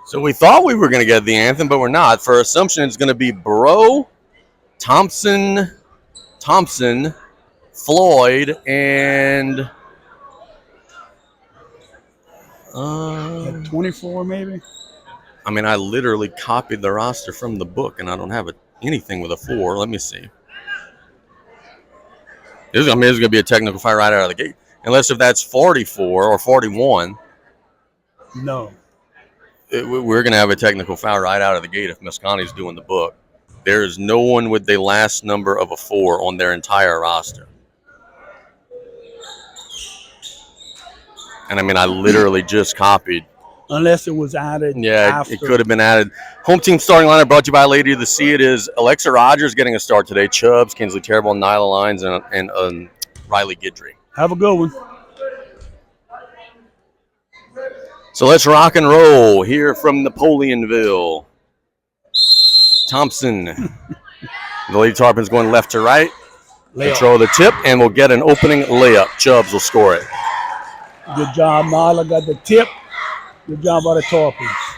So we thought we were going to get the anthem, but we're not. For Assumption, it's going to be Bro, Thompson, Floyd, and 24 maybe. I mean, I literally copied the roster from the book, and I don't have anything with a 4. Let me see. This is going to be a technical foul right out of the gate, unless if that's 44 or 41. No. We're going to have a technical foul right out of the gate if Mosconi's doing the book. There is no one with the last number of a 4 on their entire roster. And I mean, I literally just copied. Unless it was added. Yeah, after. it could have been added. Home team starting lineup brought to you by Lady of the Sea. It is Alexa Rogers getting a start today. Chubbs, Kinsley Terrible, Nyla Lyons, and Riley Guidry. Have a good one. So let's rock and roll here from Napoleonville. Thompson. The Lady Tarpons going left to right. Layup. Control the tip, and we'll get an opening layup. Chubbs will score it. Good job, Nyla got the tip. Good job by the Tarpons.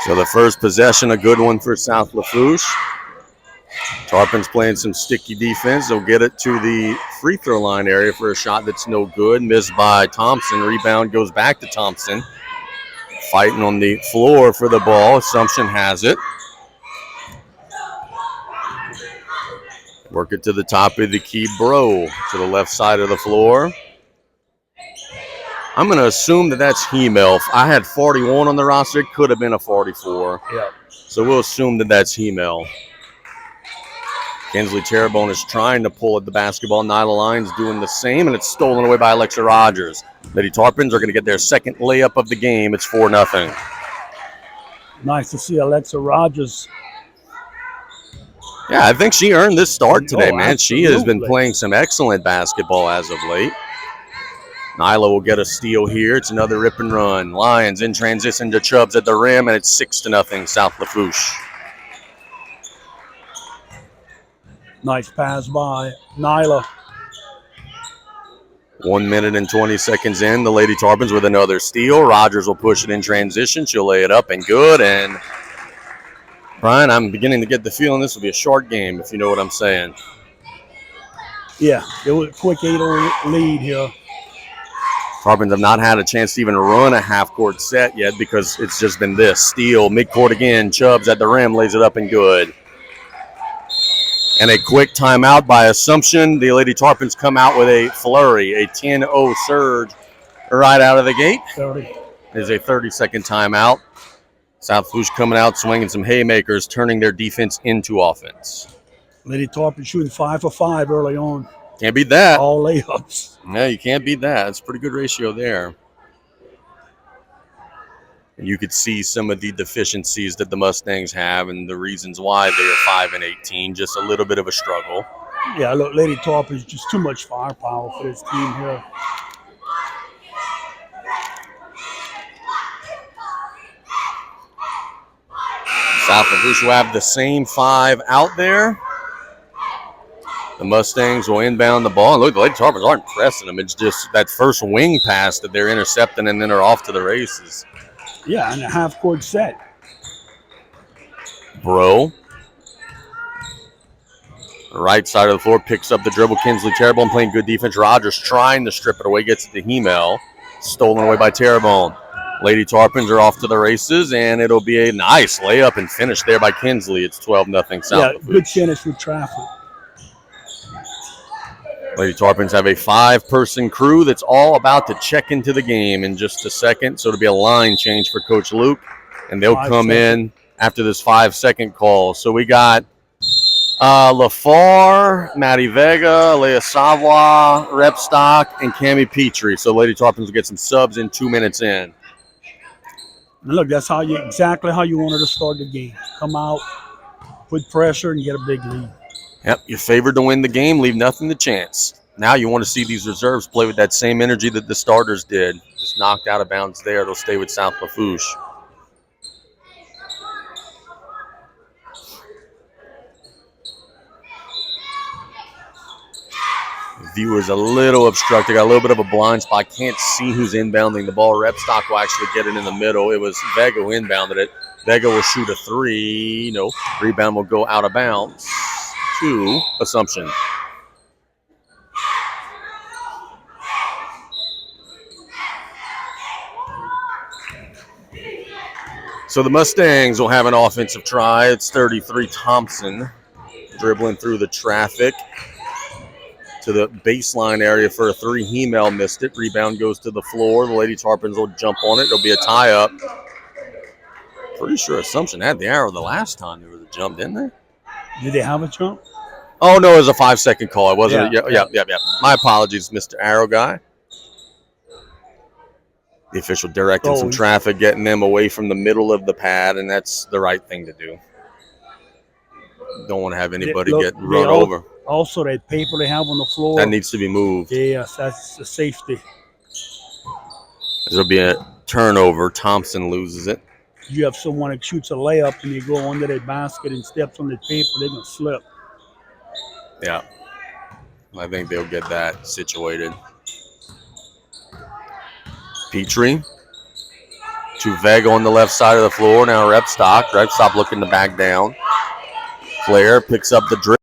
So the first possession, a good one for South Lafourche. Tarpons playing some sticky defense. They'll get it to the free throw line area for a shot that's no good. Missed by Thompson. Rebound goes back to Thompson. Fighting on the floor for the ball. Assumption has it. Work it to the top of the key, Bro, to the left side of the floor. I'm going to assume that that's Hemel. I had 41 on the roster. It could have been a 44. Yeah. So we'll assume that that's Hemel. Kinsley Terrebonne is trying to pull at the basketball. Nyla Lyons doing the same, and it's stolen away by Alexa Rogers. Lady Tarpons are going to get their second layup of the game. It's 4-0. Nice to see Alexa Rogers. Yeah, I think she earned this start today, man. Absolutely. She has been playing some excellent basketball as of late. Nyla will get a steal here. It's another rip and run. Lions in transition to Chubbs at the rim, and it's 6-0 South Lafourche. Nice pass by Nyla. 1 minute and 20 seconds in. The Lady Tarpons with another steal. Rogers will push it in transition. She'll lay it up and good. And Brian, I'm beginning to get the feeling this will be a short game, if you know what I'm saying. Yeah, it was a quick 8-0 lead here. Tarpons have not had a chance to even run a half-court set yet because it's just been this. Steal, midcourt again. Chubbs at the rim, lays it up and good. And a quick timeout by Assumption. The Lady Tarpons come out with a flurry, a 10-0 surge right out of the gate. 30. There's a 30-second timeout. South Lafourche coming out, swinging some haymakers, turning their defense into offense. Lady Tarpons shooting 5 for 5 early on. Can't beat that. All layups. No, you can't beat that. It's a pretty good ratio there. And you could see some of the deficiencies that the Mustangs have and the reasons why they are 5-18. Just a little bit of a struggle. Yeah, look, Lady Tarpons just too much firepower for this team here. South Lafourche will have the same 5 out there. The Mustangs will inbound the ball. And look, the Lady Tarpons aren't pressing them. It's just that first wing pass that they're intercepting and then are off to the races. Yeah, and a half-court set. Bro. Right side of the floor picks up the dribble. Kinsley Terrebonne playing good defense. Rogers trying to strip it away. Gets it to Hemel. Stolen away by Terrebonne. Lady Tarpons are off to the races, and it'll be a nice layup and finish there by Kinsley. It's 12-0 South. Yeah, good finish with traffic. Lady Tarpons have a 5-person crew that's all about to check into the game in just a second. So it'll be a line change for Coach Luke, and they'll come in after this 5-second call. So we got Lafourche, Maddie Vega, Leah Savoie, Repstock, and Cammie Petrie. So Lady Tarpons will get some subs in 2 minutes in. And look, that's exactly how you wanted to start the game. Come out, put pressure, and get a big lead. Yep, you're favored to win the game, leave nothing to chance. Now you want to see these reserves play with that same energy that the starters did. Just knocked out of bounds there. They'll stay with South Lafourche. view is a little obstructed. Got a little bit of a blind spot. I can't see who's inbounding the ball. Repstock will actually get it in the middle. It was Vega who inbounded it. Vega will shoot a three. No. Rebound will go out of bounds to Assumption. So the Mustangs will have an offensive try. It's 33 Thompson dribbling through the traffic to the baseline area for a three. Hemel missed it. Rebound goes to the floor. The Lady Tarpons will jump on it. It'll be a tie-up. Pretty sure Assumption had the arrow the last time there was a jump, didn't they? Did they have a jump? Oh, no, it was a 5-second call. It wasn't. Yeah. Yeah. My apologies, Mr. Arrow Guy. The official directing some traffic, getting them away from the middle of the pad, and that's the right thing to do. Don't want to have anybody get run over. Also, that paper they have on the floor. That needs to be moved. Yes, that's the safety. There'll be a turnover. Thompson loses it. You have someone that shoots a layup and they go under that basket and steps on the paper, they're going to slip. Yeah. I think they'll get that situated. Petrie to Vega on the left side of the floor. Now Repstock. Repstock looking to back down. Claire picks up the dribble.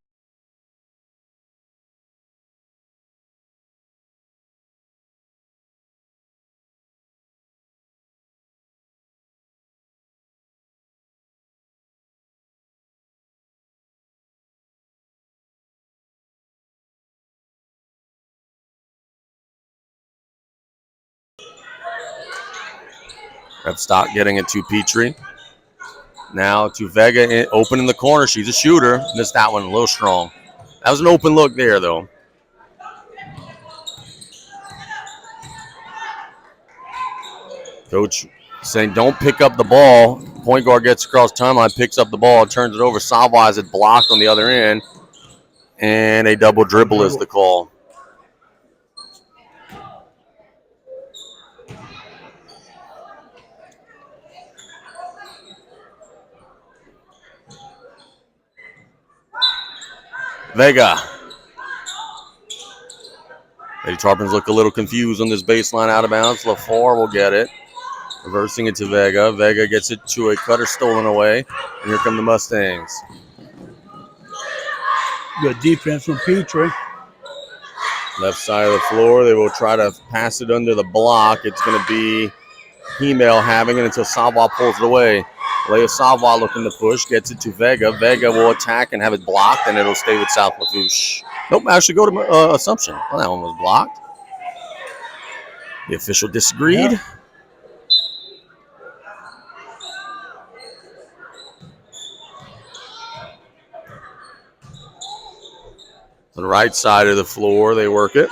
Repstock getting it to Petrie. Now to Vega, open in the corner. She's a shooter. Missed that one, a little strong. That was an open look there, though. Coach saying don't pick up the ball. Point guard gets across timeline, picks up the ball, turns it over. Savoy has it blocked on the other end. And a double dribble is the call. Vega. Lady Tarpons look a little confused on this baseline out of bounds. Lafourche will get it. Reversing it to Vega. Vega gets it to a cutter stolen away. And here come the Mustangs. Good defense from Petrie. Left side of the floor. They will try to pass it under the block. It's going to be Hemel having it until Savoy pulls it away. Leia Savoy looking to push, gets it to Vega. Vega will attack and have it blocked, and it'll stay with South Lafourche. Nope, actually go to Assumption. Well, that one was blocked. The official disagreed. Yeah. The right side of the floor, they work it.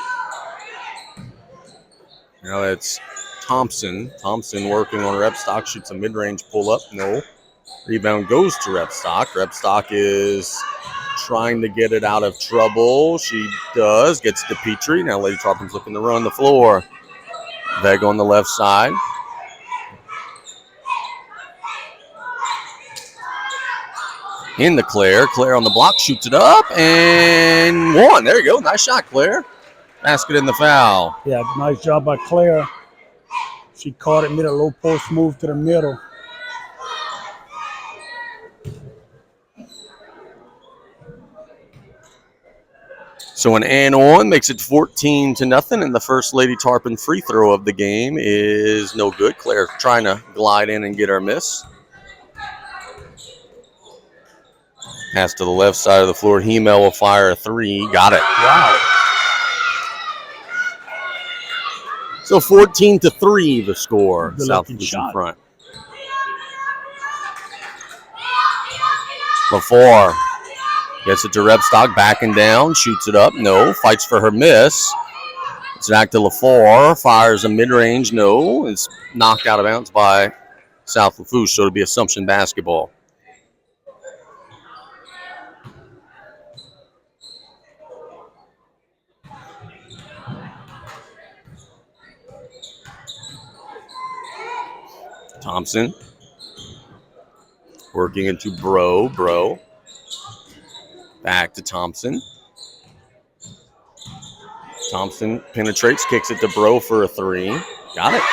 Now it's Thompson. Thompson working on Repstock, shoots a mid-range pull-up. No. Rebound goes to Repstock. Repstock is trying to get it out of trouble. She does. Gets to Petrie. Now Lady Tarpons looking to run the floor. Vega on the left side. Into Claire. Claire on the block, shoots it up, and one. There you go. Nice shot, Claire. Basket in the foul. Yeah, nice job by Claire. She caught it, made a low post move to the middle. So an and one makes it 14-0, and the first Lady Tarpon free throw of the game is no good. Claire trying to glide in and get her miss. Pass to the left side of the floor. Hemel will fire a three. Got it. Wow. So 14-3 the score. South in front. Lafourche gets it to Repstock, backing down, shoots it up. No. Fights for her miss. It's back to Lafourche. Fires a mid-range. No. It's knocked out of bounds by South Lafourche, so it'll be Assumption basketball. Thompson working into Bro. Back to Thompson. Thompson penetrates, kicks it to Bro for a 3. Got it.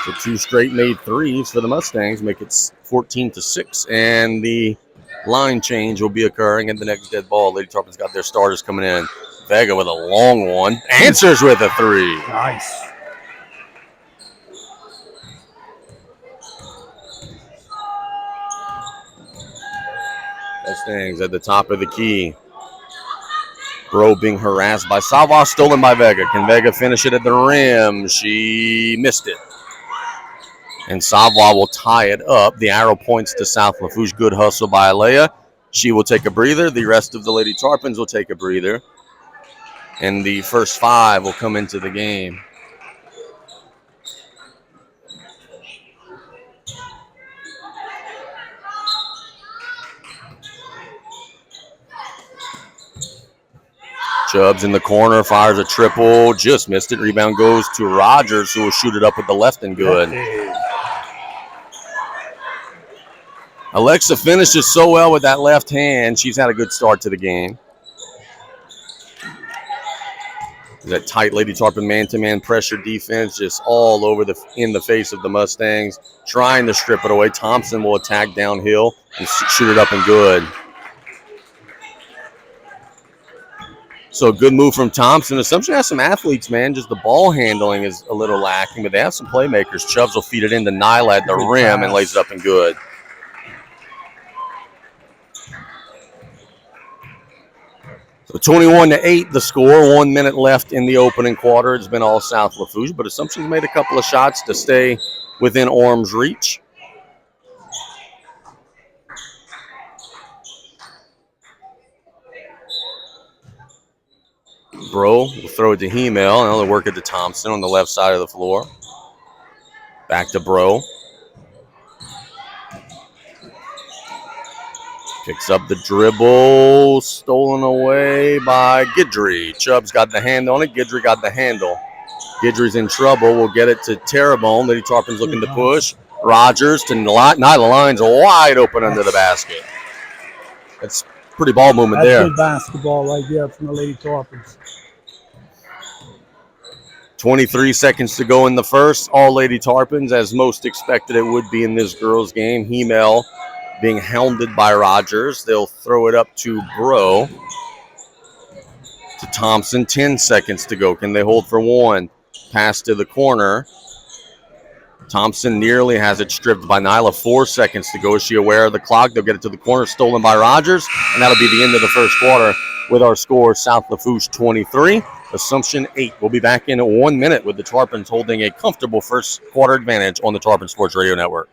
So 2 straight made 3s for the Mustangs, make it 14-6, and the line change will be occurring at the next dead ball. Lady Tarpons got their starters coming in. Vega with a long one, answers with a 3. Nice. Mustangs at the top of the key. Bro being harassed by Sava, stolen by Vega. Can Vega finish it at the rim? She missed it. And Savoie will tie it up. The arrow points to South Lafourche. Good hustle by Alea. She will take a breather. The rest of the Lady Tarpons will take a breather. And the first 5 will come into the game. Chubbs in the corner, fires a triple, just missed it. Rebound goes to Rogers, who will shoot it up with the left and good. Alexa finishes so well with that left hand. She's had a good start to the game. That tight Lady Tarpon man-to-man pressure defense just all over in the face of the Mustangs, trying to strip it away. Thompson will attack downhill and shoot it up and good. So good move from Thompson. Assumption has some athletes, man. Just the ball handling is a little lacking, but they have some playmakers. Chubbs will feed it into Nyla at the rim and lays it up and good. So 21-8 the score. 1 minute left in the opening quarter. It's been all South Lafourche, but Assumption's made a couple of shots to stay within Orm's reach. Bro will throw it to Hemel. Now they'll work it to Thompson on the left side of the floor. Back to Bro. Picks up the dribble. Stolen away by Guidry. Chubbs got the hand on it. Guidry got the handle. Guidry's in trouble. We'll get it to Terrebonne. Lady Tarpon's looking to push. Rogers to Nyla. Line's wide open under the basket. That's pretty ball movement there. That's good basketball right there from the Lady Tarpons. 23 seconds to go in the first. All Lady Tarpons, as most expected it would be in this girls' game. Hemel being hounded by Rogers. They'll throw it up to Bro. To Thompson. 10 seconds to go. Can they hold for 1? Pass to the corner. Thompson nearly has it stripped by Nyla. 4 seconds to go. Is she aware of the clock? They'll get it to the corner. Stolen by Rogers. And that'll be the end of the first quarter with our score, South Lafourche 23. Assumption 8. We'll be back in 1 minute with the Tarpons holding a comfortable first quarter advantage on the Tarpon Sports Radio Network.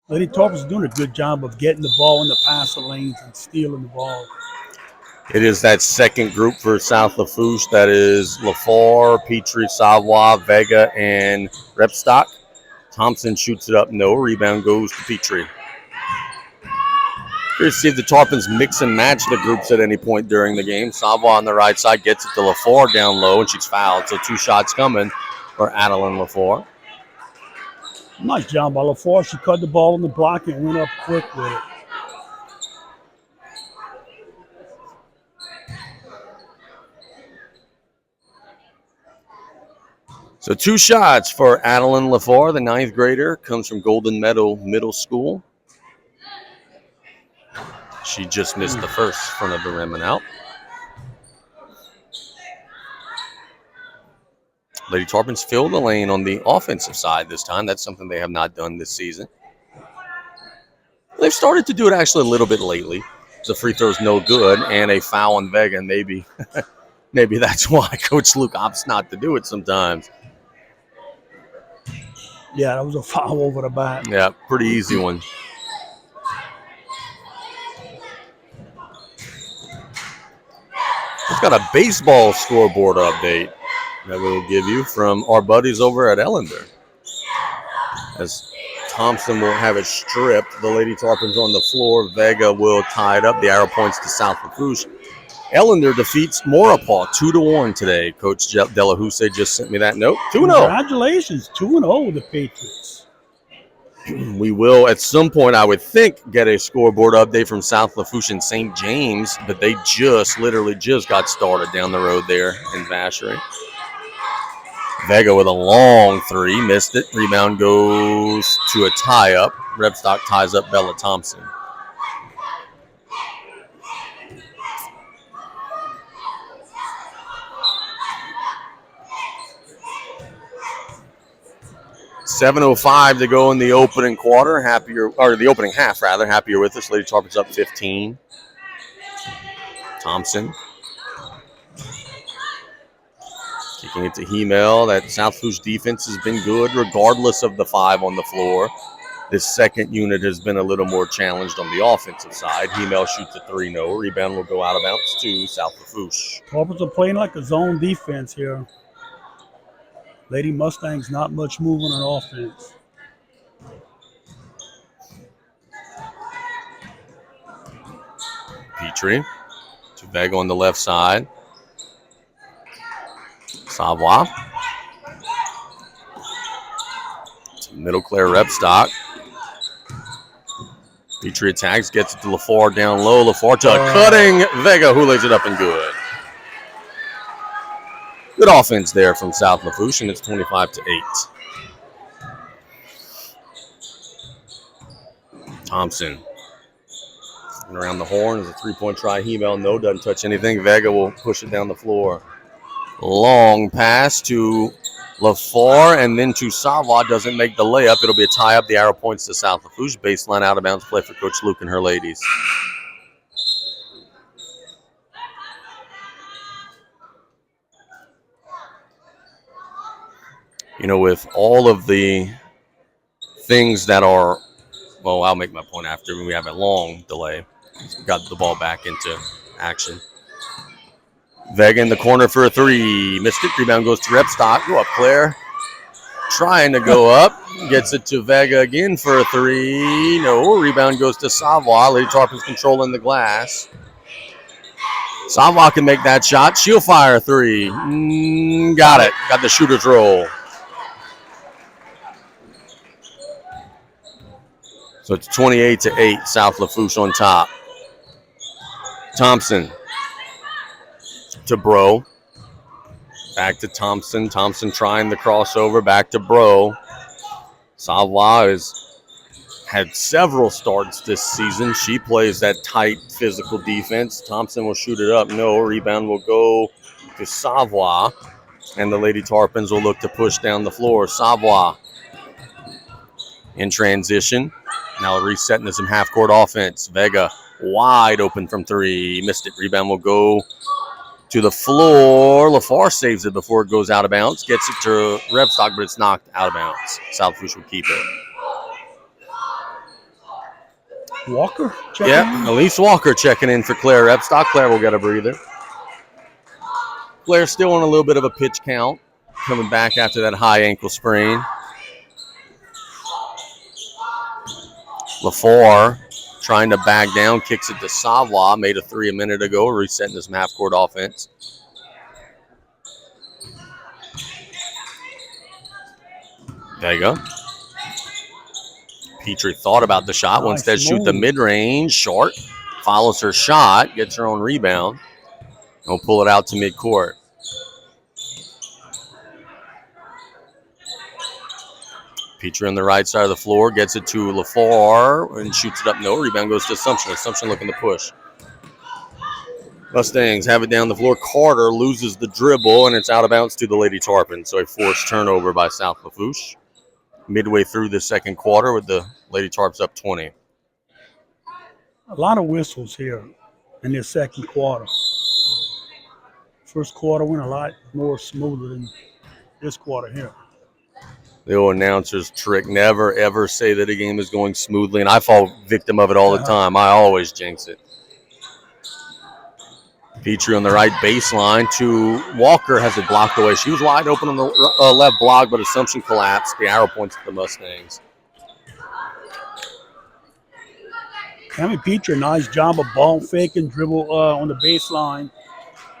Lady Tarpons doing a good job of getting the ball in the passer lanes and stealing the ball. It is that second group for South Lafourche. That is Lafourche, Petrie, Savoie, Vega, and Repstock. Thompson shoots it up. No. Rebound goes to Petrie. Here's to see if the Tarpons mix and match the groups at any point during the game. Savoie on the right side gets it to Lafourche down low, and she's fouled. So 2 shots coming for Adeline Lafourche. Nice job by Lafourche. She cut the ball on the block and went up quick with it. So 2 shots for Adeline Lafourche, the 9th grader, comes from Golden Meadow Middle School. She just missed the first front of the rim and out. Lady Tarpons fill the lane on the offensive side this time. That's something they have not done this season. They've started to do it actually a little bit lately. The free throw's no good, and a foul on Vega, and maybe that's why Coach Luke opts not to do it sometimes. Yeah, that was a foul over the back. Yeah, pretty easy one. It's got a baseball scoreboard update that we'll give you from our buddies over at Ellender. As Thompson will have it stripped, the Lady Tarpons on the floor. Vega will tie it up. The arrow points to South Lafourche. Ellender defeats Maurepas 2-1 today. Coach Delahousse just sent me that note. 2-0. Congratulations, 2-0 the Patriots. We will, at some point, I would think, get a scoreboard update from South Lafourche and St. James, but they literally just got started down the road there in Vacherie. Vega with a long 3, missed it. Rebound goes to a tie-up. Rebstock ties up Bella Thompson. .705 to go in the opening quarter. The opening half, rather. Happier with us. Lady Tarpons up 15. Thompson. Kicking it to Hemel. That South Lafourche defense has been good regardless of the 5 on the floor. This second unit has been a little more challenged on the offensive side. Hemel shoots a 3, no. Rebound will go out of bounds to South Lafourche. Tarpons are playing like a zone defense here. Lady Mustangs not much movement on offense. Petrie to Vega on the left side. Savoie. To Middle Claire Rebstock. Petrie attacks, gets it to Lafourche down low. Lafourche to cutting Vega, who lays it up and good. Good offense there from South Lafourche, and it's 25-8. Thompson. And around the horn is a 3-point try. Hemel, no, doesn't touch anything. Vega will push it down the floor. Long pass to Lafourche and then to Savoie. Doesn't make the layup. It'll be a tie-up. The arrow points to South Lafourche. Baseline out-of-bounds play for Coach Luke and her ladies. You know, with all of the things that are, well, I'll make my point after we have a long delay. Got the ball back into action. Vega in the corner for a 3. Missed it. Rebound goes to Rebstock. Go up, Claire. Trying to go up. Gets it to Vega again for a 3. No. Rebound goes to Savoie. Lady Tarpons controlling the glass. Savoie can make that shot. She'll fire a 3. Got it. Got the shooter's roll. So it's 28-8. South Lafourche on top. Thompson to Bro. Back to Thompson. Thompson trying the crossover. Back to Bro. Savoie has had several starts this season. She plays that tight physical defense. Thompson will shoot it up. No. Rebound will go to Savoie. And the Lady Tarpons will look to push down the floor. Savoie in transition. Now resetting to some half-court offense. Vega wide open from 3. Missed it. Rebound will go to the floor. Lafourche saves it before it goes out of bounds. Gets it to Rebstock, but it's knocked out of bounds. South Lafourche will keep it. Walker? Elise Walker checking in for Claire Rebstock. Claire will get a breather. Claire still on a little bit of a pitch count. Coming back after that high ankle sprain. Lafourche trying to back down, kicks it to Savoie. Made a 3 a minute ago, resetting this half-court offense. Vega. Petrie thought about the shot, will instead shoot the mid-range, short. Follows her shot, gets her own rebound. And will pull it out to mid-court. Petrie on the right side of the floor gets it to Lafourche and shoots it up. No, rebound goes to Assumption. Assumption looking to push. Mustangs have it down the floor. Carter loses the dribble, and it's out of bounds to the Lady Tarpons. So a forced turnover by South Lafourche. Midway through the second quarter with the Lady Tarps up 20. A lot of whistles here in this second quarter. First quarter went a lot more smoother than this quarter here. The old announcer's trick, never, ever say that a game is going smoothly, and I fall victim of it all the time. I always jinx it. Petrie on the right baseline to Walker, has it blocked away. She was wide open on the left block, but Assumption collapsed. The arrow points to the Mustangs. Tammy Petrie, nice job of ball faking, dribble on the baseline,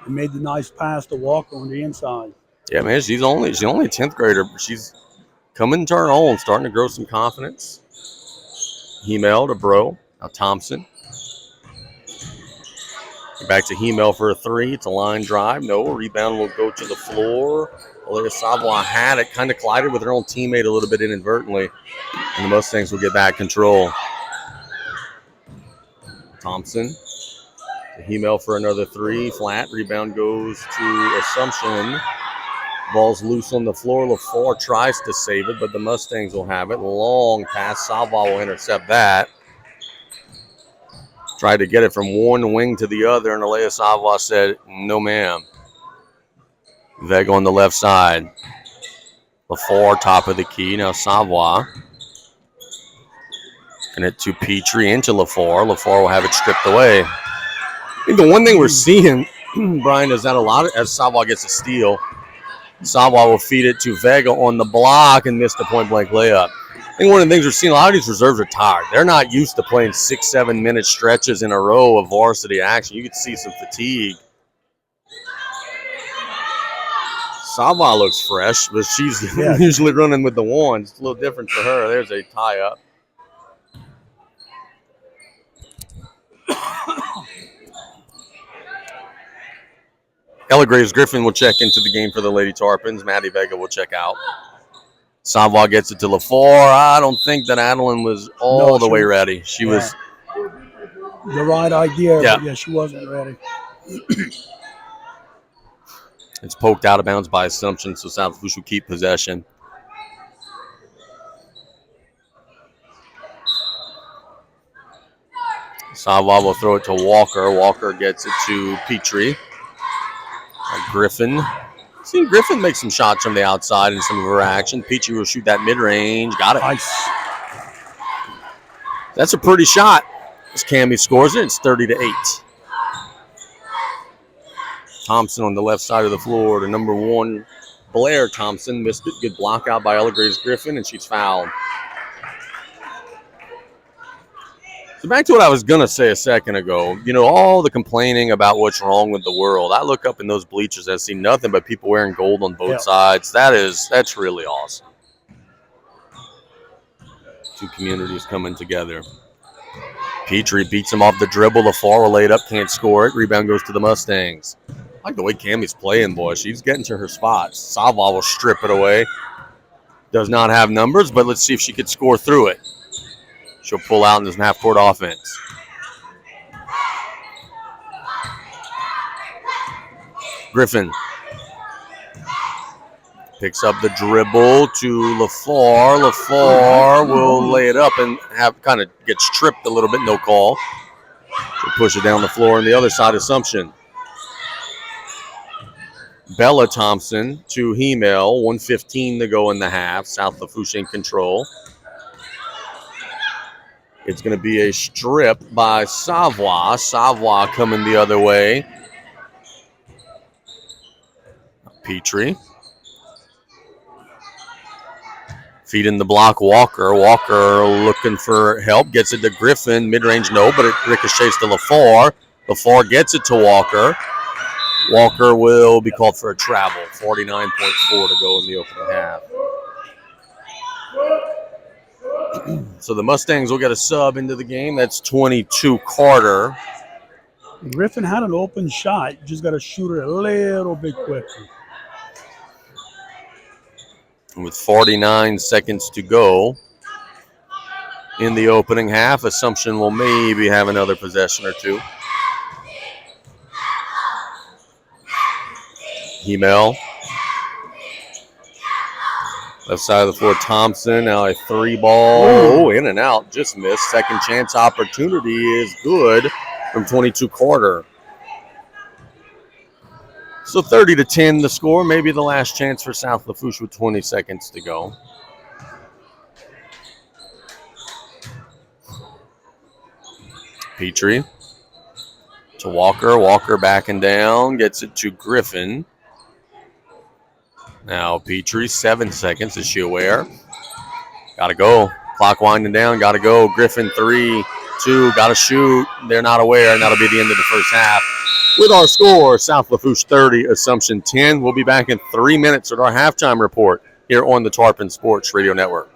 and made the nice pass to Walker on the inside. Yeah, man, she's only a 10th grader, but she's coming to her own, starting to grow some confidence. Hemel to Bro. Now Thompson. Back to Hemel for a three. It's a line drive. No, rebound will go to the floor. Olivia Savoy had it, kind of collided with her own teammate a little bit inadvertently, and the Mustangs will get back control. Thompson to Hemel for another three. Flat. Rebound goes to Assumption. Ball's loose on the floor. Lafourche tries to save it, but the Mustangs will have it. Long pass. Savoy will intercept that. Tried to get it from one wing to the other, and Alea Savoy said, no, ma'am. Vega on the left side. Lafourche, top of the key. Now Savoy. And it to Petrie into Lafourche. Lafourche will have it stripped away. I think the one thing we're seeing, Brian, is that a lot of, as Savoy gets a steal, Savoy will feed it to Vega on the block and miss the point-blank layup. I think one of the things we're seeing, a lot of these reserves are tired. They're not used to playing 6-7 minute stretches in a row of varsity action. You can see some fatigue. Savoy looks fresh, but she's usually running with the ones. It's a little different for her. There's a tie-up. Ella Graves Griffin will check into the game for the Lady Tarpons. Maddie Vega will check out. Savoy gets it to Lafourche. I don't think that Adeline was all the way ready. She was the right idea, but she wasn't ready. It's poked out of bounds by Assumption, so South Lafourche will keep possession. Savoy will throw it to Walker. Walker gets it to Petrie. Griffin. I've seen Griffin make some shots from the outside in some of her action. Petrie will shoot that mid-range. Got it. Nice. That's a pretty shot. As Cammie scores it, it's 30-8. Thompson on the left side of the floor to number one, Blair Thompson. Missed it. Good block out by Ella Graves Griffin, and she's fouled. So back to what I was going to say a second ago, you know, all the complaining about what's wrong with the world. I look up in those bleachers, I see nothing but people wearing gold on both sides. That's really awesome. Two communities coming together. Petrie beats him off the dribble. Lafourche will lay it up, can't score it. Rebound goes to the Mustangs. I like the way Cammie's playing, boy. She's getting to her spots. Savoy will strip it away. Does not have numbers, but let's see if she could score through it. She'll pull out in this half-court offense. Griffin picks up the dribble to Lafourche. Lafourche will lay it up and kind of gets tripped a little bit, no call. She'll push it down the floor on the other side, Assumption. Bella Thompson to Hemel, 1:15 to go in the half. South Lafourche in control. It's going to be a strip by Savoy. Savoy coming the other way. Petrie. Feeding the block, Walker. Walker looking for help. Gets it to Griffin. Mid-range, no, but it ricochets to Lafourche. Lafourche gets it to Walker. Walker will be called for a travel. 49.4 to go in the opening half. So the Mustangs will get a sub into the game. That's 22 Carter. Griffin had an open shot. Just got to shoot it a little bit quicker. With 49 seconds to go in the opening half, Assumption will maybe have another possession or two. Hemel. Left side of the floor, Thompson. Now a three ball. Oh, in and out. Just missed. Second chance opportunity is good from 22 Carter. So 30-10 the score. Maybe the last chance for South Lafourche with 20 seconds to go. Petrie to Walker. Walker backing down. Gets it to Griffin. Now Petrie, 7 seconds. Is she aware? Got to go. Clock winding down. Got to go. Griffin, 3, 2. Got to shoot. They're not aware, and that'll be the end of the first half. With our score, South Lafourche 30, Assumption 10. We'll be back in 3 minutes with our halftime report here on the Tarpon Sports Radio Network.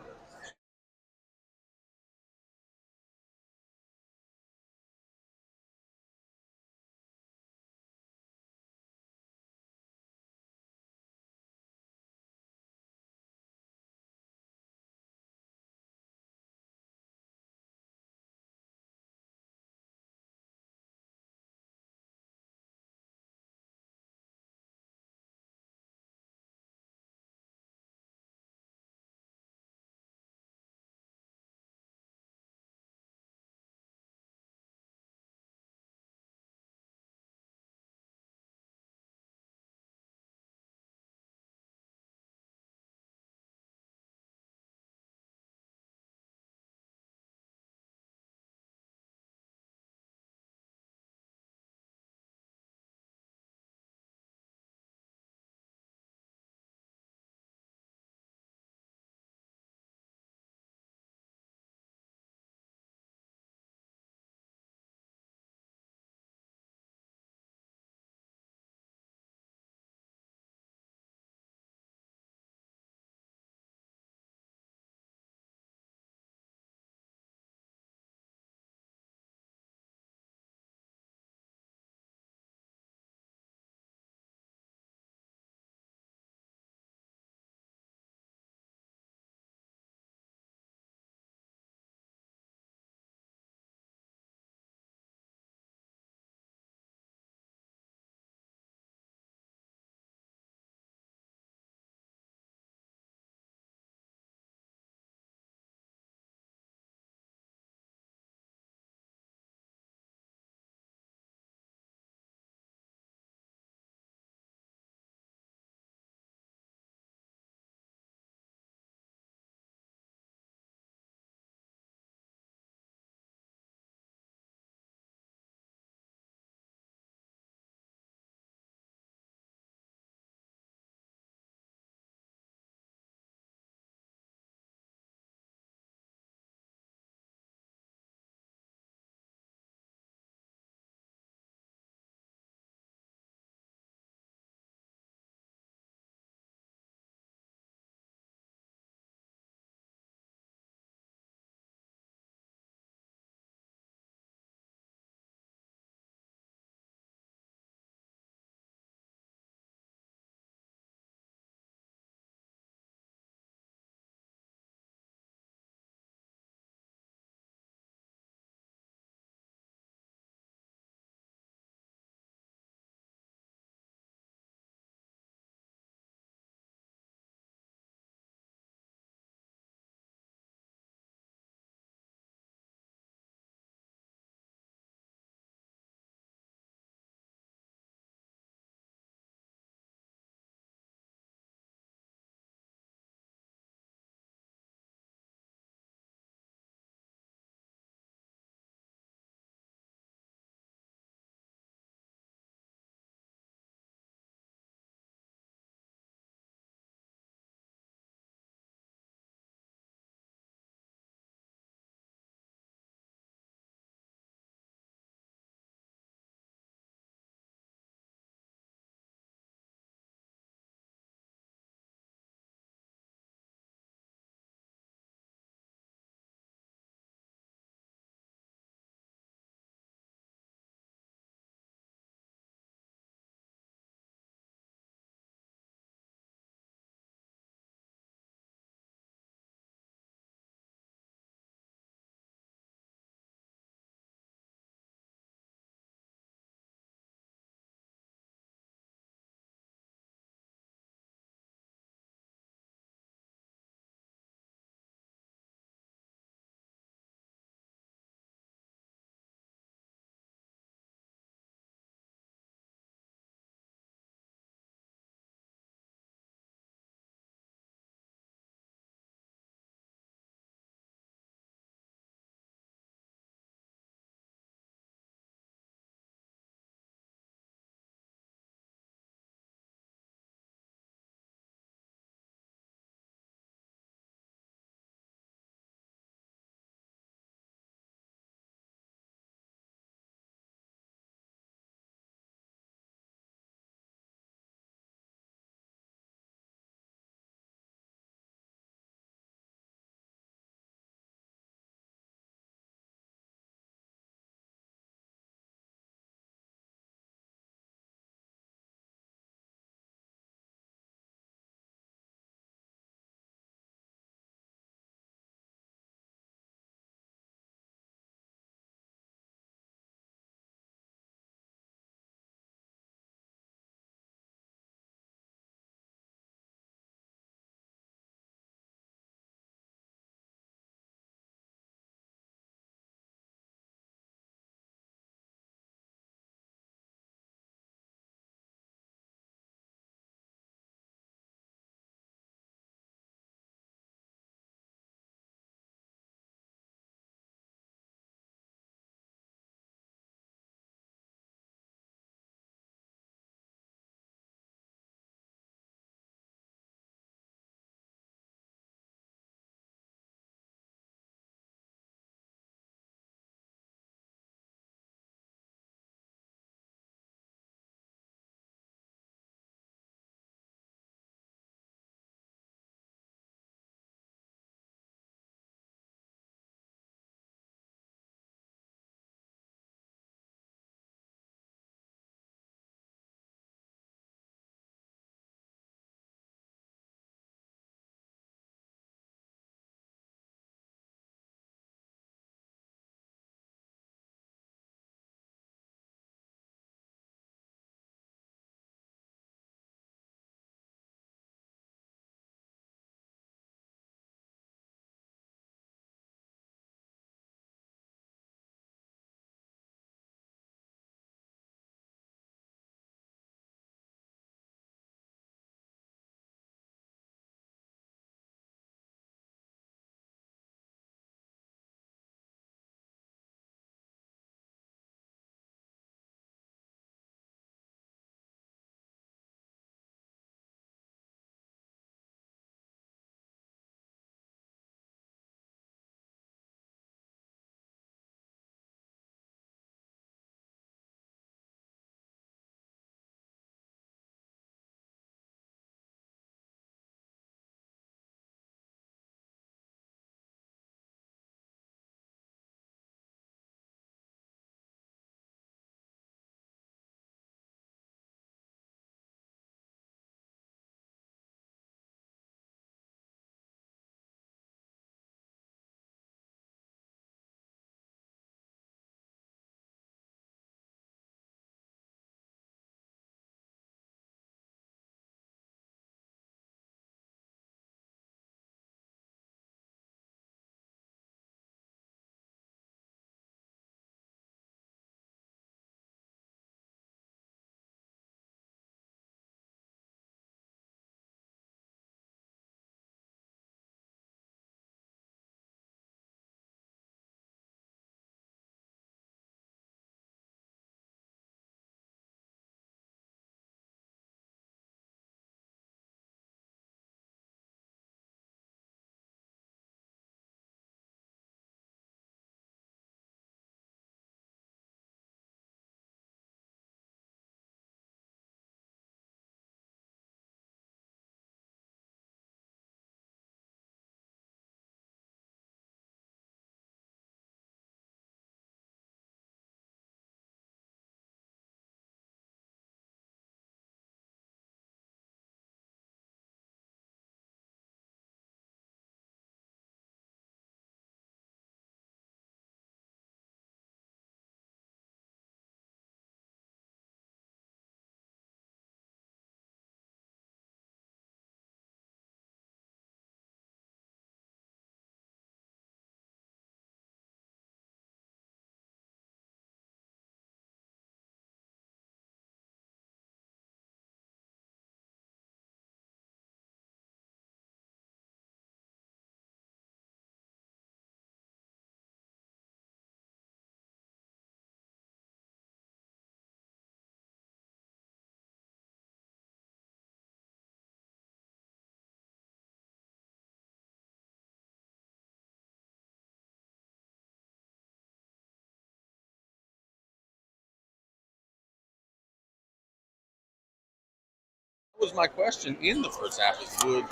was my question in the first half. Is would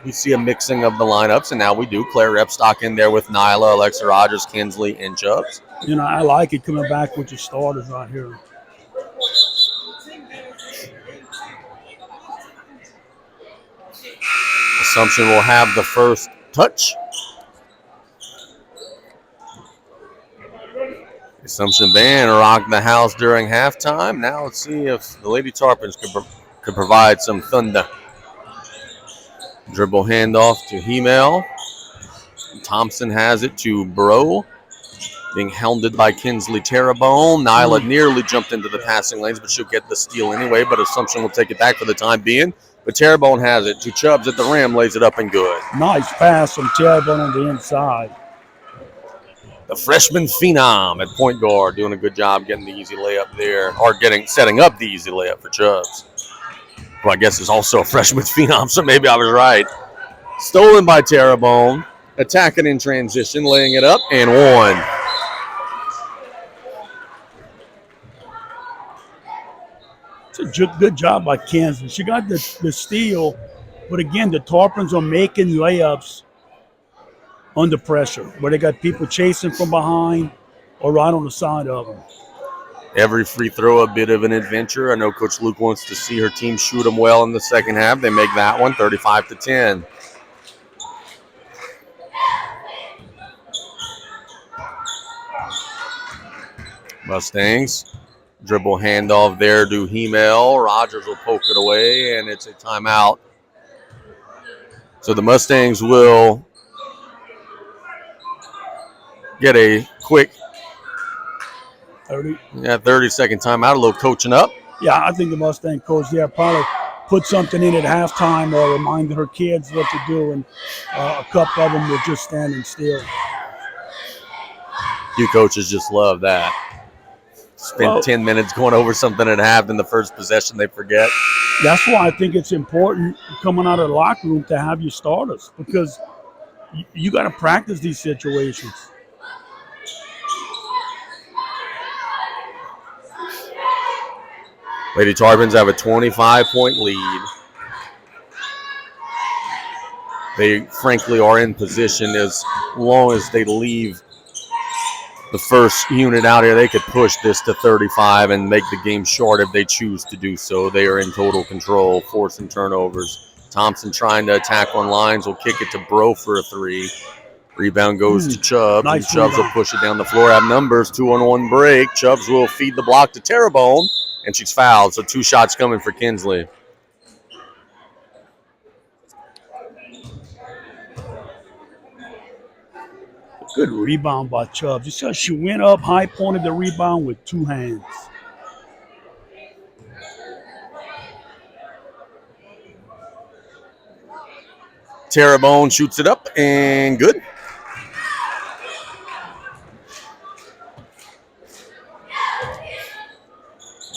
we see a mixing of the lineups? And now we do. Claire Repstock in there with Nyla, Alexa Rogers, Kinsley, and Chubbs. You know, I like it coming back with your starters right here. Assumption will have the first touch. Assumption band rocked the house during halftime. Now let's see if the Lady Tarpons could provide some thunder. Dribble handoff to Hemel. Thompson has it to Bro. Being hounded by Kinsley Terrebonne. Nyla nearly jumped into the passing lanes, but she'll get the steal anyway. But Assumption will take it back for the time being. But Terrebonne has it to Chubbs at the rim, lays it up and good. Nice pass from Terrebonne on the inside. The freshman phenom at point guard doing a good job getting the easy layup there, or setting up the easy layup for Chubbs. Who I guess is also a freshman phenom, so maybe I was right. Stolen by Terrebonne, attacking in transition, laying it up, and one. It's a good job by Kansas. She got the steal, but again, the Tarpons are making layups under pressure, where they got people chasing from behind or right on the side of them. Every free throw a bit of an adventure. I know Coach Luke wants to see her team shoot them well in the second half. They make that one 35-10. Mustangs. Dribble handoff there to Hemel. Rogers will poke it away, and it's a timeout. So the Mustangs will get a quick 30-second timeout, a little coaching up. Yeah, I think the Mustang coach there probably put something in at halftime or reminded her kids what to do, and a couple of them were just standing still. You coaches just love that. Spend 10 minutes going over something at half, in the first possession they forget. That's why I think it's important coming out of the locker room to have your starters, because you got to practice these situations. Lady Tarpons have a 25-point lead. They frankly are in position. As long as they leave the first unit out here, they could push this to 35 and make the game short if they choose to do so. They are in total control, forcing turnovers. Thompson trying to attack on lines, will kick it to Bro for a three. Rebound goes to Chubbs, Nice and Chubbs rebound. will push it down the floor. Have numbers, 2-on-1 break. Chubbs will feed the block to Terrebonne, and she's fouled, so 2 shots coming for Kinsley. Good rebound by Chubbs. You saw she went up, high pointed the rebound with 2 hands. Terrebonne shoots it up and good.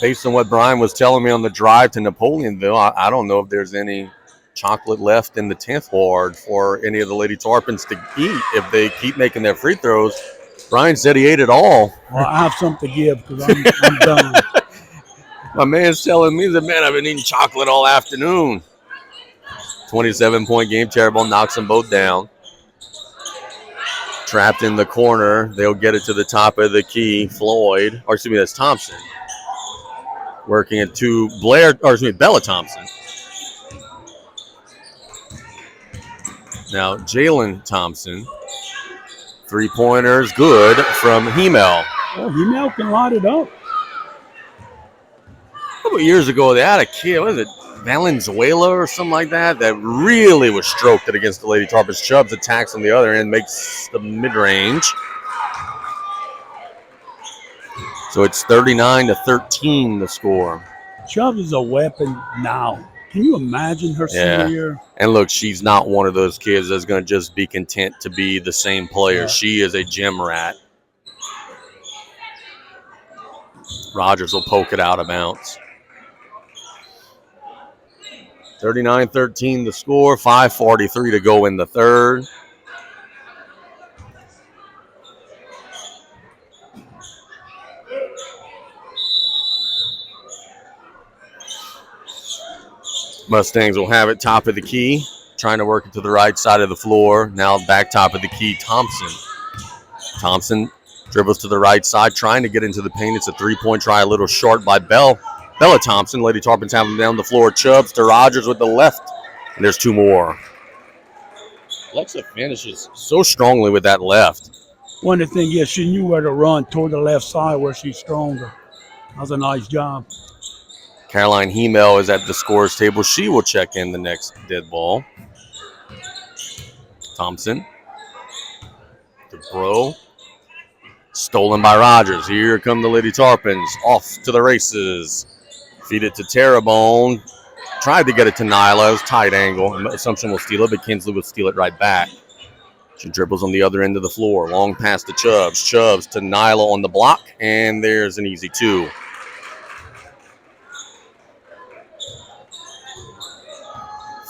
Based on what Brian was telling me on the drive to Napoleonville, I don't know if there's any chocolate left in the 10th ward for any of the Lady Tarpons to eat if they keep making their free throws. Brian said he ate it all. Well, I have something to give because I'm done. My man's telling me that, man, I've been eating chocolate all afternoon. 27-point game. Terrebonne knocks them both down. Trapped in the corner. They'll get it to the top of the key. Floyd, or excuse me, that's Thompson. Working it to Bella Thompson. Now, Jalen Thompson. 3-pointers, good from Hemel. Oh, Hemel can light it up. A couple years ago, they had a kid, what is it, Valenzuela or something like that, that really was stroked it against the Lady Tarpons. Chubbs attacks on the other end, makes the mid-range. So it's 39-13 the score. Chubbs is a weapon now. Can you imagine her senior year? And look, she's not one of those kids that's going to just be content to be the same player. Yeah. She is a gym rat. Rogers will poke it out of bounds. 39-13 the score, 5:43 to go in the third. Mustangs will have it top of the key, trying to work it to the right side of the floor. Now back top of the key, Thompson. Thompson dribbles to the right side, trying to get into the paint. It's a three-point try, a little short by Bella Thompson. Lady Tarpons have him down the floor. Chubbs to Rogers with the left, and there's two more. Alexa finishes so strongly with that left. One of the things, yeah, she knew where to run toward the left side where she's stronger. That was a nice job. Caroline Hemel is at the scores table. She will check in the next dead ball. Thompson to Bro. Stolen by Rogers. Here come the Lady Tarpons. Off to the races. Feed it to Terrebonne. Tried to get it to Nyla. It was tight angle. Assumption will steal it, but Kinsley will steal it right back. She dribbles on the other end of the floor. Long pass to Chubbs. Chubbs to Nyla on the block, and there's an easy two.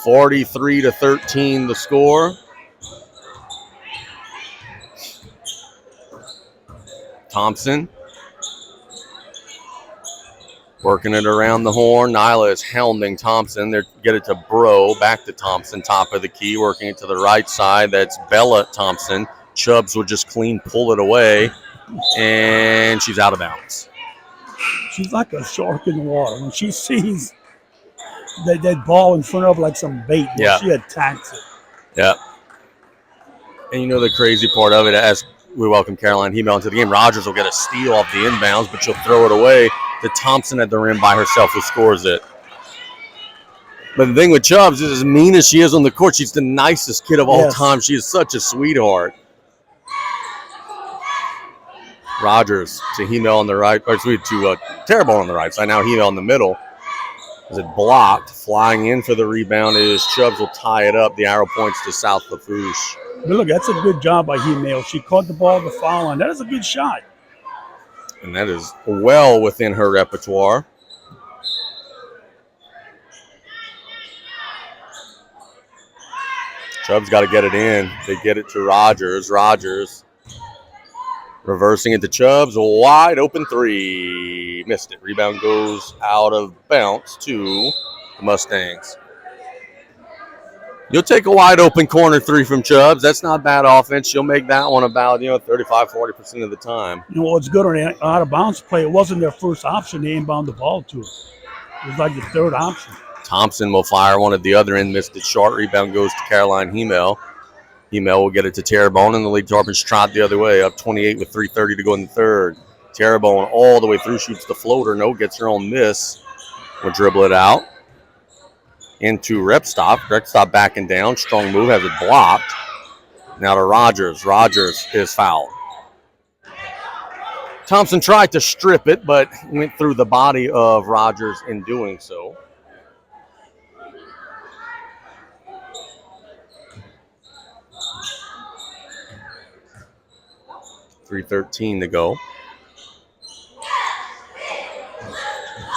(43-13) the score. Thompson working it around the horn. Nyla is hounding Thompson. They get it to Bro. Back to Thompson, top of the key, working it to the right side. That's Bella Thompson. Chubbs will just clean pull it away, and she's out of bounds. She's like a shark in the water. When she sees that ball in front of her like some bait, Yeah. she attacks it. Yeah. And you know the crazy part of it, as we welcome Caroline Hemel into the game, Rogers will get a steal off the inbounds, but she'll throw it away to Thompson at the rim by herself, who scores it. But the thing with Chubbs is, as mean as she is on the court, she's the nicest kid of all time. She is such a sweetheart. Rogers to Hemel on the right, or to Terrebonne on the right side. Now Hemel in the middle. Is it blocked? Flying in for the rebound is Chubbs will tie it up. The arrow points to South Lafourche. But look, that's a good job by Hemel. She caught the ball the foul line. That is a good shot. And that is well within her repertoire. Chubbs got to get it in. They get it to Rogers. Rogers reversing it to Chubbs. Wide open three. Missed it. Rebound goes out of bounds to the Mustangs. You'll take a wide open corner three from Chubbs. That's not bad offense. She'll make that one about 35-40% of the time. You know what's good on an out of bounds play? It wasn't their first option. They inbound the ball to her. It was like the third option. Thompson will fire one at the other end. Missed it short. Rebound goes to Caroline Hemel. Hemel will get it to Terrebonne, and the Lady Tarpons trot the other way. Up 28 with 3:30 to go in the third. Terrebonne all the way through, shoots the floater. No, gets her own miss. Will dribble it out into Repstop. Repstop backing down. Strong move, has it blocked. Now to Rogers. Rogers is fouled. Thompson tried to strip it, but went through the body of Rogers in doing so. .313 to go.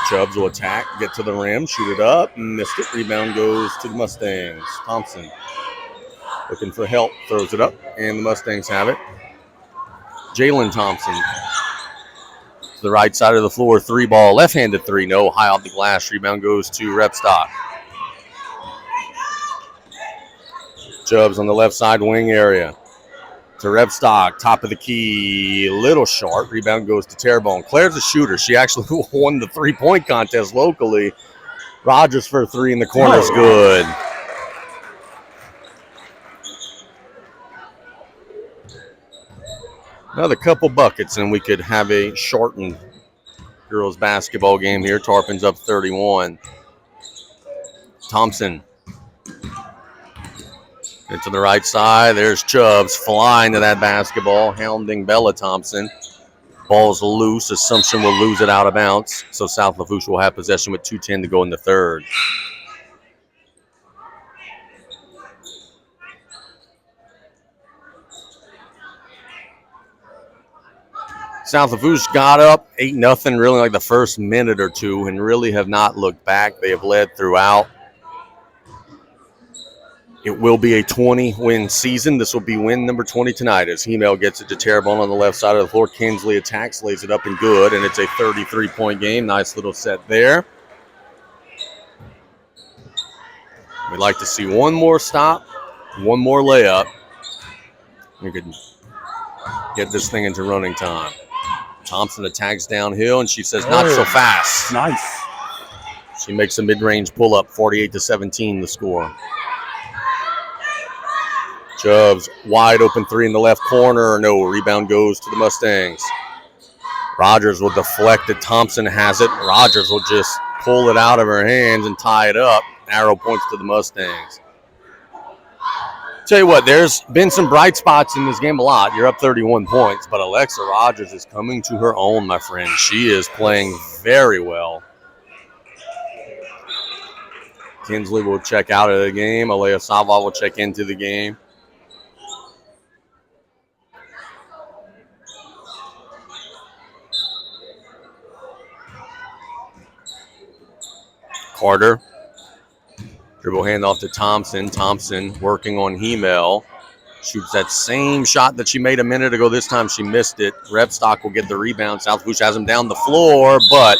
Chubbs will attack, get to the rim, shoot it up, missed it. Rebound goes to the Mustangs. Thompson looking for help, throws it up, and the Mustangs have it. Jalen Thompson to the right side of the floor, three ball, left-handed three, no, high off the glass. Rebound goes to Repstock. Chubbs on the left side wing area. To Repstock, top of the key, little short. Rebound goes to Terrebonne. Claire's a shooter. She actually won the three-point contest locally. Rogers for a three in the corner is good. Another couple buckets, and we could have a shortened girls basketball game here. Tarpons up 31. Thompson. To the right side, there's Chubbs flying to that basketball, hounding Bella Thompson. Ball's loose. Assumption will lose it out of bounds. So South Lafourche will have possession with 2:10 to go in the third. South Lafourche got up 8-0 really like the first minute or two and really have not looked back. They have led throughout. It will be a 20-win season. This will be win number 20 tonight as Hemel gets it to Terrebonne on the left side of the floor. Kinsley attacks, lays it up and good, and it's a 33-point game. Nice little set there. We'd like to see one more stop, one more layup. We could get this thing into running time. Thompson attacks downhill, and she says, not so fast. Nice. She makes a mid-range pull-up, 48-17 the score. Chubbs, wide open three in the left corner. No, rebound goes to the Mustangs. Rogers will deflect it. Thompson has it. Rogers will just pull it out of her hands and tie it up. Arrow points to the Mustangs. Tell you what, there's been some bright spots in this game a lot. You're up 31 points, but Alexa Rogers is coming to her own, my friend. She is playing very well. Kinsley will check out of the game. Alea Sava will check into the game. Carter. Dribble handoff to Thompson. Thompson working on Hemel. Shoots that same shot that she made a minute ago. This time she missed it. Rebstock will get the rebound. South Lafourche has him down the floor, but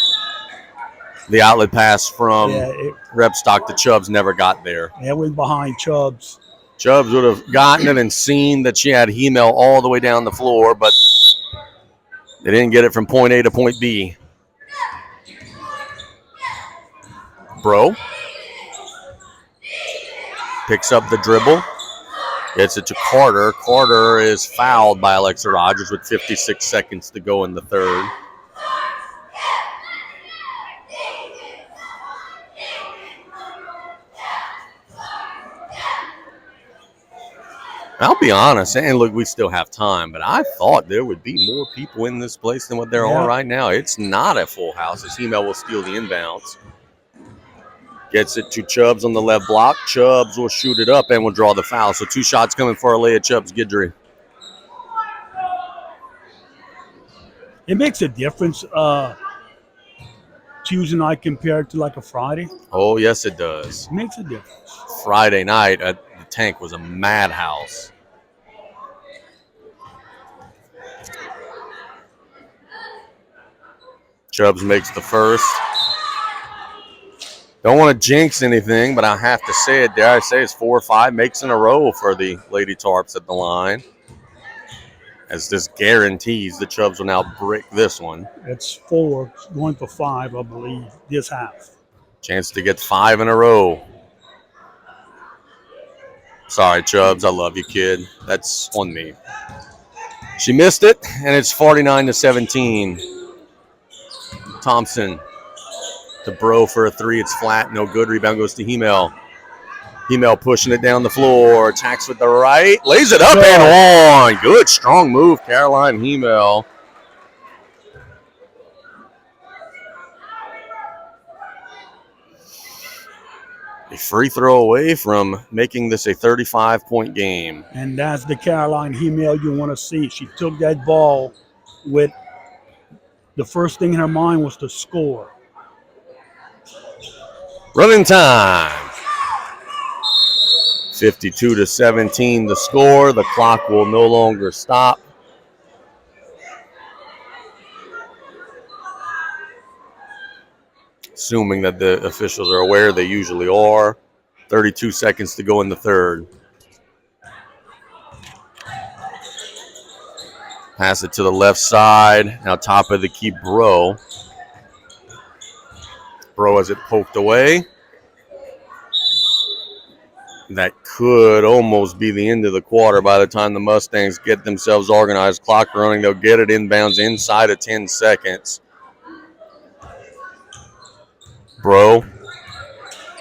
the outlet pass from Rebstock to Chubbs never got there. It was behind Chubbs. Chubbs would have gotten it and seen that she had Hemel all the way down the floor, but they didn't get it from point A to point B. Bro picks up the dribble, gets it to Carter. Carter is fouled by Alexa Rogers with 56 seconds to go in the third. I'll be honest, and look, we still have time, but I thought there would be more people in this place than what there are right now. It's not a full house as Hemel will steal the inbounds. Gets it to Chubbs on the left block. Chubbs will shoot it up and will draw the foul. So 2 shots coming for Alea Chubbs-Guidry. It makes a difference Tuesday night compared to like a Friday. Oh, yes, it does. It makes a difference. Friday night at the Tank was a madhouse. Chubbs makes the first. Don't want to jinx anything, but I have to say it. Dare I say it's 4 or 5 makes in a row for the Lady Tarps at the line. As this guarantees the Chubbs will now break this one. It's 4, going for 5, I believe, this half. Chance to get 5 in a row. Sorry, Chubbs. I love you, kid. That's on me. She missed it, and it's 49-17. Thompson to Bro for a 3. It's flat. No good. Rebound goes to Hemel. Hemel pushing it down the floor. Attacks with the right. Lays it up and on. Good, strong move, Caroline Hemel. A free throw away from making this a 35-point game. And that's the Caroline Hemel you want to see. She took that ball with the first thing in her mind was to score. Running time. 52-17 the score. The clock will no longer stop. Assuming that the officials are aware, they usually are. 32 seconds to go in the third. Pass it to the left side. Now top of the key, Bro. Bro has it poked away. That could almost be the end of the quarter by the time the Mustangs get themselves organized. Clock running. They'll get it inbounds inside of 10 seconds. Bro.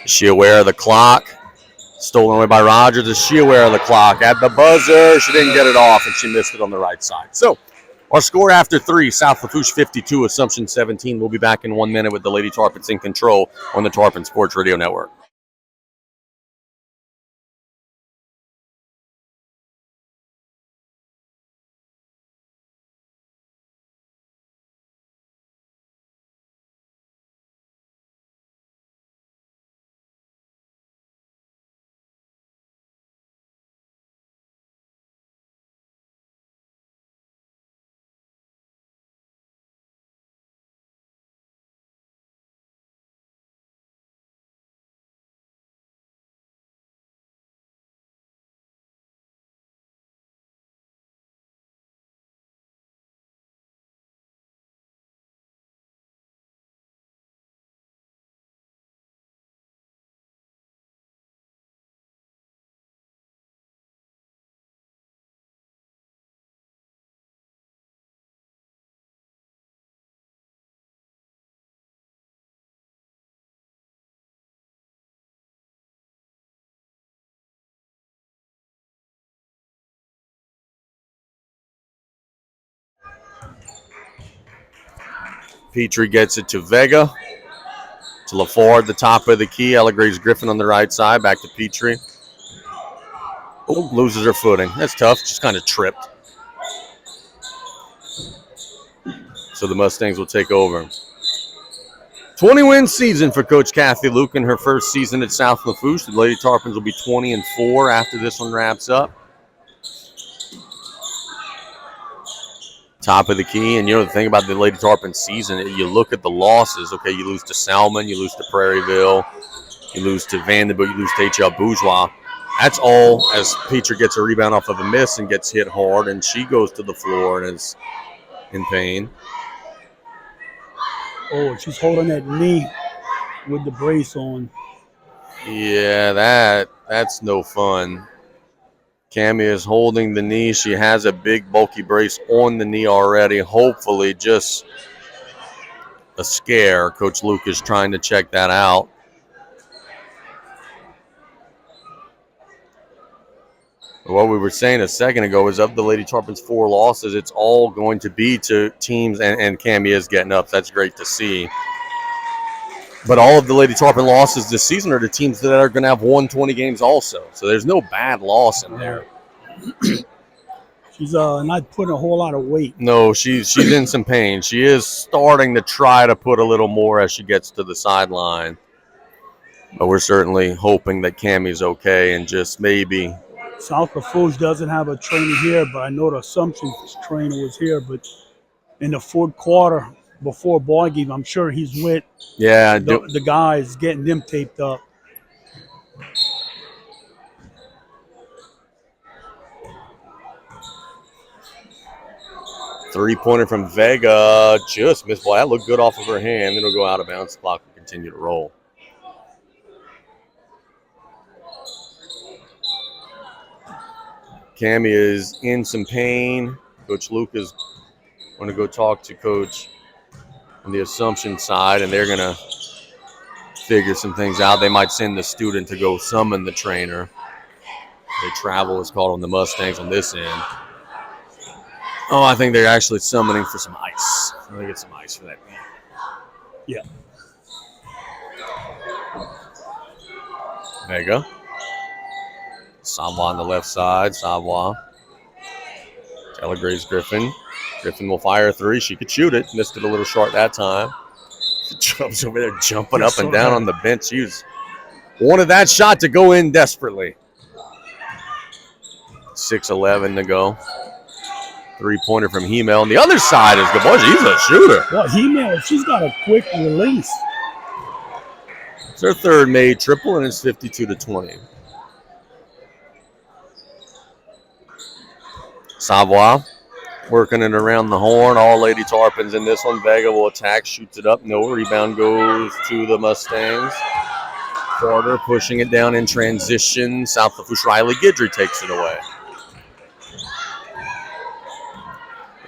Is she aware of the clock? Stolen away by Rogers. Is she aware of the clock? At the buzzer, she didn't get it off, and she missed it on the right side. So, our score after 3, South Lafourche 52, Assumption 17. We'll be back in 1 minute with the Lady Tarpons in control on the Tarpon Sports Radio Network. Petrie gets it to Vega. To Lafourche, the top of the key. Ella Grace Griffin on the right side. Back to Petrie. Oh, loses her footing. That's tough. Just kind of tripped. So the Mustangs will take over. 20-win season for Coach Kathy Luke in her first season at South Lafourche. The Lady Tarpons will be 20-4 after this one wraps up. Top of the key, and the thing about the Lady Tarpons season, you look at the losses. Okay, you lose to Salmon, you lose to Prairieville, you lose to Vanderbilt, you lose to H.L. Bourgeois. That's all as Petrie gets a rebound off of a miss and gets hit hard, and she goes to the floor and is in pain. Oh, she's holding that knee with the brace on. Yeah, that's no fun. Cammie is holding the knee. She has a big, bulky brace on the knee already. Hopefully just a scare. Coach Luke is trying to check that out. What we were saying a second ago is of the Lady Tarpons' 4 losses, it's all going to be to teams, and Cammie is getting up. That's great to see. But all of the Lady Tarpon losses this season are to teams that are going to have won 20 games also. So there's no bad loss in there. She's not putting a whole lot of weight. No, she's in some pain. She is starting to try to put a little more as she gets to the sideline. But we're certainly hoping that Cammie's okay and just maybe. South Lafourche doesn't have a trainer here, but I know the Assumption trainer was here. But in the fourth quarter, before ball game, I'm sure he's with the guys getting them taped up. Three-pointer from Vega just missed. Boy, that looked good off of her hand. It'll go out of bounds. The clock will continue to roll. Cammie is in some pain. Coach Luke is going to go talk to Coach on the Assumption side, and they're going to figure some things out. They might send the student to go summon the trainer. The travel is called on the Mustangs on this end. Oh, I think they're actually summoning for some ice. I'm going to get some ice for that game. Yeah. Vega. Savoie on the left side. Savoie. Ella Grace Griffin. Griffin will fire a 3. She could shoot it. Missed it a little short that time. Chubb's over there jumping up and down on the bench. She wanted that shot to go in desperately. 6:11 to go. Three-pointer from Hemel. On the other side is good. Boy, she's a shooter. Well, Hemel, she's got a quick release. It's her third made triple, and it's 52-20. Savoie working it around the horn. All Lady Tarpons in this one. Vega will attack, shoots it up. No rebound goes to the Mustangs. Carter pushing it down in transition. South Lafourche. Riley Guidry takes it away.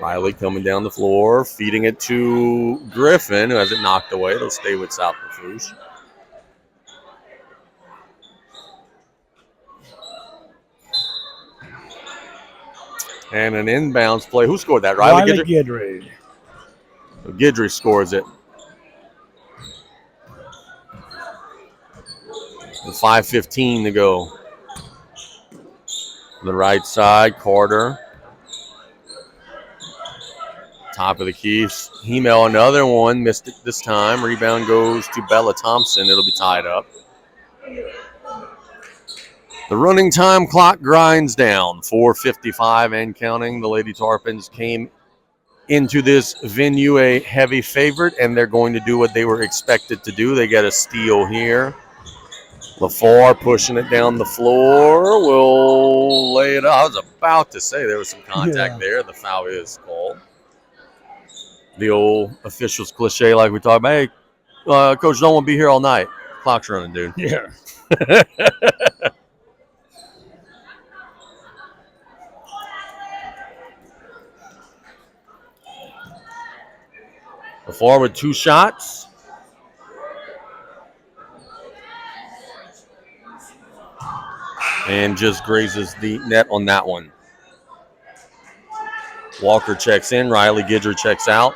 Riley coming down the floor, feeding it to Griffin, who has it knocked away. It'll stay with South Lafourche. And an inbounds play. Who scored that? Riley Guidry. Guidry scores it. With 5:15 to go. The right side, Carter. Top of the key. Hemel, another one. Missed it this time. Rebound goes to Bella Thompson. It'll be tied up. The running time clock grinds down. 4:55 and counting. The Lady Tarpons came into this venue a heavy favorite, and they're going to do what they were expected to do. They get a steal here. Lafourche pushing it down the floor. Will lay it up. I was about to say there was some contact there. The foul is called. The old officials cliche like we talked about. Hey, Coach, don't want to be here all night. Clock's running, dude. Yeah. Lafourche with 2 shots. And just grazes the net on that one. Walker checks in. Riley Guidry checks out.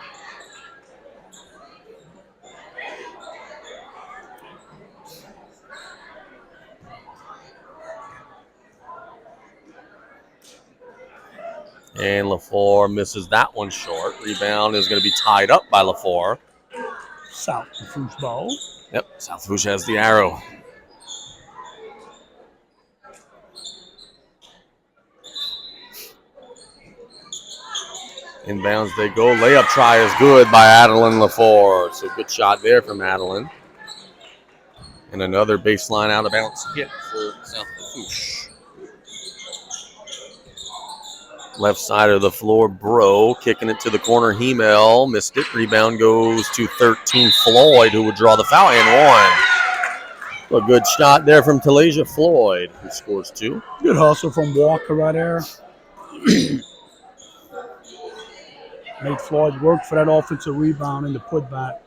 And Lafourche misses that one short. Rebound is going to be tied up by Lafourche. South Lafourche ball. Yep, South Lafourche has the arrow. Inbounds they go. Layup try is good by Adeline Lafourche. So good shot there from Adeline. And another baseline out of bounds hit for South Lafourche. Left side of the floor, Bro kicking it to the corner. Hemel missed it. Rebound goes to 13 Floyd, who would draw the foul and one. A good shot there from Talasia Floyd, who scores 2. Good hustle from Walker right there. Made Floyd work for that offensive rebound and the putback.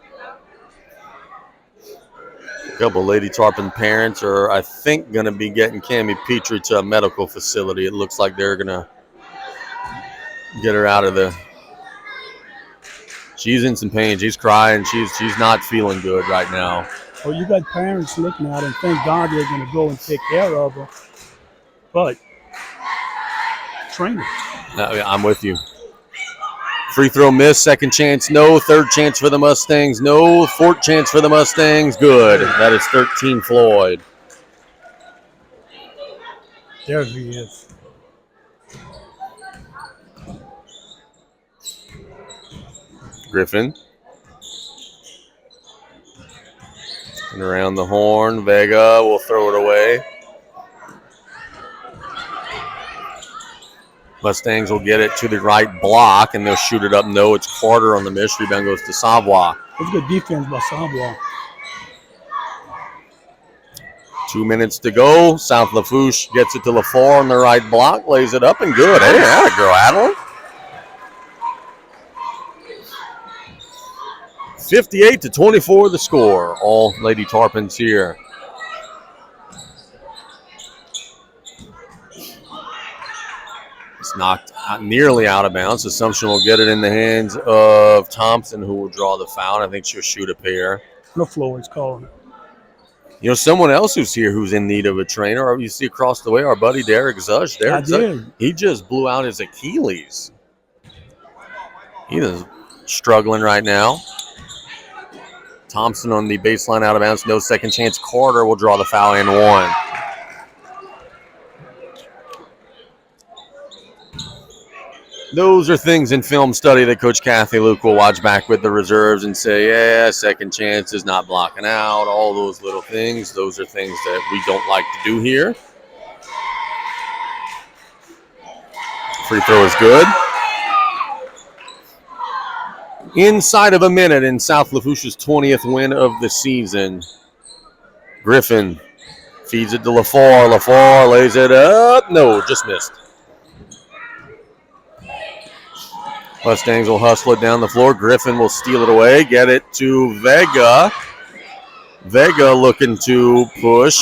A couple of Lady Tarpon parents are, I think, going to be getting Cammie Petrie to a medical facility. It looks like they're going to get her out of the. She's in some pain. She's crying. She's not feeling good right now. Well, you got parents looking at her, and thank God they're going to go and take care of her. But train her. I'm with you. Free throw miss, second chance, no. Third chance for the Mustangs, no. Fourth chance for the Mustangs, good. That is 13 Floyd. There he is. Griffin. And around the horn, Vega will throw it away. Mustangs will get it to the right block, and they'll shoot it up. No, it's Carter on the miss. Rebound goes to Savoie. That's good defense by Savoie. 2 minutes to go. South Lafourche gets it to Lafourche on the right block, lays it up, and good. Hey, that girl, Adeline. 58-24 the score. All Lady Tarpons here. It's knocked nearly out of bounds. Assumption will get it in the hands of Thompson, who will draw the foul. I think she'll shoot a pair. No Floyd's calling it. You know, someone else who's here who's in need of a trainer, you see across the way, our buddy Derek Zush. I did. He just blew out his Achilles. He is struggling right now. Thompson on the baseline out of bounds. No second chance. Carter will draw the foul and one. Those are things in film study that Coach Kathy Luke will watch back with the reserves and say, yeah, second chance is not blocking out, all those little things. Those are things that we don't like to do here. Free throw is good. Inside of a minute in South Lafourche's 20th win of the season. Griffin feeds it to Lafourche. Lafourche lays it up. No, just missed. Mustangs will hustle it down the floor. Griffin will steal it away, get it to Vega. Vega looking to push.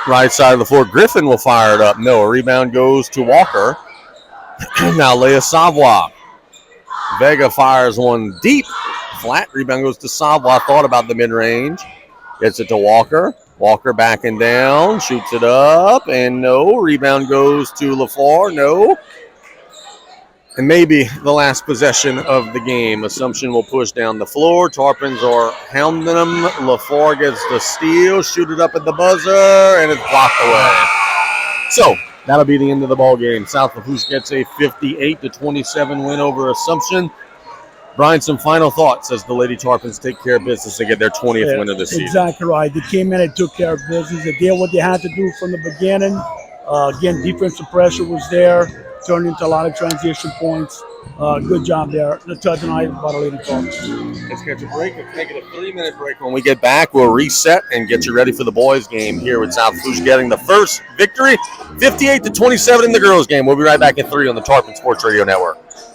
Right side of the floor. Griffin will fire it up. No, a rebound goes to Walker. Now Leah Savoie. Vega fires one deep. Flat. Rebound goes to Savoie. Thought about the mid-range. Gets it to Walker. Walker backing down. Shoots it up. And no. Rebound goes to Lafourche. No. And maybe the last possession of the game. Assumption will push down the floor. Tarpons are hounding them. Lafourche gets the steal. Shoot it up at the buzzer. And it's blocked away. So that'll be the end of the ball game. South Lafourche gets a 58-27 win over Assumption. Brian, some final thoughts as the Lady Tarpons take care of business to get their 20th win of the season. Exactly right. They came in and took care of business. They did what they had to do from the beginning. Again, defensive pressure was there. Turned into a lot of transition points. Good job there tonight by the Lady Tarpons. Let's catch a break. Let's take it a 3-minute break. When we get back, we'll reset and get you ready for the boys' game here with South Lafourche getting the first victory, 58-27 in the girls' game. We'll be right back at 3 on the Tarpon Sports Radio Network.